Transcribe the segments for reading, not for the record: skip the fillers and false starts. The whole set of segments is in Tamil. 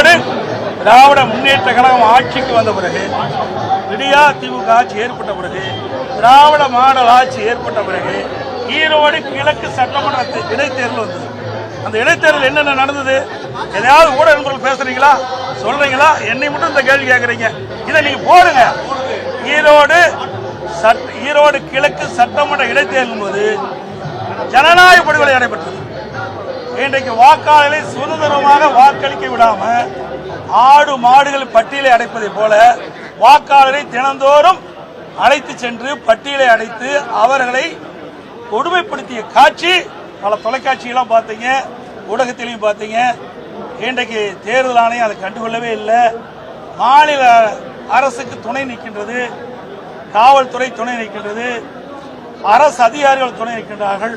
ஈரோடு திராவிட முன்னேற்ற கழகம் ஆட்சிக்கு வந்த பிறகு, விடியா திமுக ஆட்சி ஏற்பட்ட பிறகு, திராவிட மாடல் ஆட்சி ஏற்பட்ட பிறகு ஈரோடு கிழக்கு சட்டமன்ற இடைத்தேர்தல் வந்தது. அந்த இடைத்தேர்தல் என்னென்ன நடந்தது? எதையாவது ஊடக நண்பர்கள் பேசுறீங்களா, சொல்றீங்களா? என்னை மட்டும் இந்த கேள்வி கேட்கறீங்க. இதை நீங்க போடுங்க. ஈரோடு கிழக்கு சட்டமன்ற இடைத்தேர்தல் போது ஜனநாயக படுகொலை நடைபெற்றது. இன்றைக்கு வாக்காளர்களை சுதந்திரமாக வாக்களிக்க விடாம ஆடு மாடுகள் பட்டியலை அடைப்பதை போல வாக்காளரை தினந்தோறும் அழைத்து சென்று பட்டியலை அடைத்து அவர்களை கொடுமைப்படுத்திய காட்சி பல தொலைக்காட்சிகளாம் பார்த்தீங்க, ஊடகத்திலையும் பார்த்தீங்க. இன்றைக்கு தேர்தல் ஆணையம் அதை கண்டுகொள்ளவே இல்லை. மாநில அரசுக்கு துணை நிற்கின்றது, காவல்துறை துணை நிற்கின்றது, அரசு அதிகாரிகள் துணை நிற்கின்றார்கள்.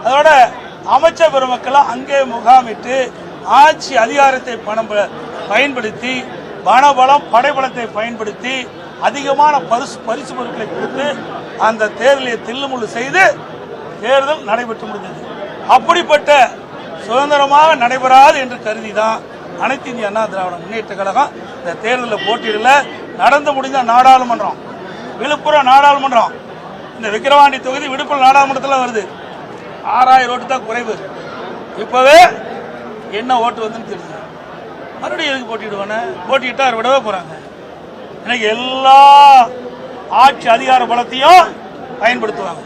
அதோட அமைச்சர் பெருமக்கள் அங்கே முகாமிட்டு ஆட்சி அதிகாரத்தை பயன்படுத்தி பணபலம் படைபலத்தை பயன்படுத்தி அதிகமான பரிசு பொருட்களை கொடுத்து அந்த தேர்தலை தில்லுமுள்ளு செய்து தேர்தல் நடைபெற்று முடிந்தது. அப்படிப்பட்ட சுதந்திரமாக நடைபெறாது என்று கருதிதான் அனைத்து இந்திய அண்ணா திராவிட முன்னேற்ற கழகம் இந்த தேர்தலில் போட்டியிடல. நடந்து முடிந்த நாடாளுமன்றம், விழுப்புரம் நாடாளுமன்றம், இந்த விக்கிரவாண்டி தொகுதி விழுப்புரம் நாடாளுமன்றத்தில் வருது. 6000 ஓட்டு தான் குறைவு. இப்பவே என்ன ஓட்டு வந்துன்னு தெரியுது. மறுபடியும் எதுக்கு போட்டிடுவானே? போட்டிட்டா விடவே போறாங்க. இன்னைக்கு எல்லா ஆட்சி அதிகார பலத்தையும் பயன்படுத்துவாங்க,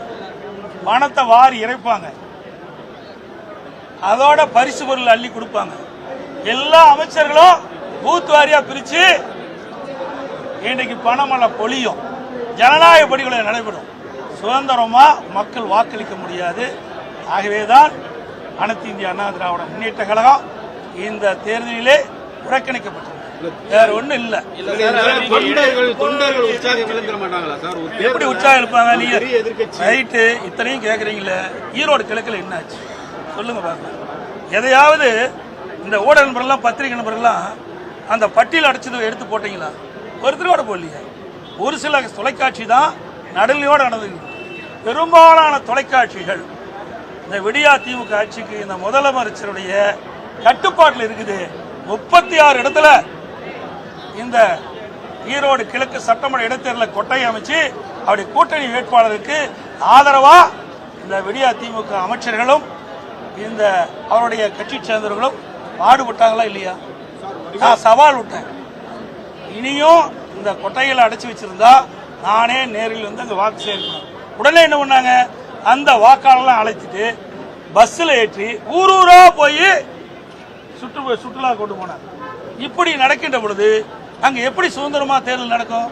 பணத்தை வாரி இறைப்பாங்க, அதோட பரிசு பொருள் அள்ளி கொடுப்பாங்க. எல்லா அமைச்சர்களும் பூத் வாரியா பிரிச்சு இன்றைக்கு பணமல்ல பொழியும். ஜனநாயக படுகொலை நடைபெறும். சுதந்திரமா மக்கள் வாக்களிக்க முடியாது. ஆகவேதான் அனைத்து இந்திய அண்ணா திராவிட முன்னேற்ற கழகம் இந்த தேர்தலிலே புறக்கணிக்கப்பட்டது. வேற ஒண்ணும் இல்ல. எப்படி உற்சாகம் எழுப்பாங்க? நீங்க ரைட்டு இத்தனையும் கேக்குறீங்களே, ஈரோடு கிழக்குல என்ன ஆச்சு சொல்லுங்க பாருங்க. எதையாவது இந்த ஊடக நண்பர்கள்லாம் பத்திரிகை நண்பர்கள்லாம் அந்த பட்டியல் அடைச்சதை எடுத்து போட்டீங்களா? ஒருத்தரோட போடலையா? ஒரு சில தொலைக்காட்சி தான் நடுநிலையோடு நடந்தது. பெரும்பாலான தொலைக்காட்சிகள் இந்த விடியா திமுக ஆட்சிக்கு இந்த முதலமைச்சருடைய கட்டுப்பாட்டில் இருக்குது. 36 இடத்துல இந்த ஈரோடு கிழக்கு சட்டமன்ற இடைத்தேர்தலில் கொட்டை அமைச்சு அவருடைய கூட்டணி வேட்பாளருக்கு ஆதரவா இந்த விடியா திமுக அமைச்சர்களும் இந்த அவருடைய கட்சி சேர்ந்தவர்களும் பாடுபட்டாங்களா இல்லையா? நான் சவால் விட்டேன். இனியும் இந்த கொட்டைகளை அடைச்சு வச்சிருந்தா நானே நேரில் வந்து அங்க வாக்கு சேர்க்கணும். உடனே என்ன பண்ணாங்க? அந்த வாக்காளர்லாம் அழைச்சிட்டு பஸ்ல ஏற்றி ஊரூரா போய் சுற்றுலா கொண்டு போனாங்க. இப்படி நடக்கின்ற பொழுது அங்க எப்படி சுதந்திரமா தேர்தல் நடக்கும்?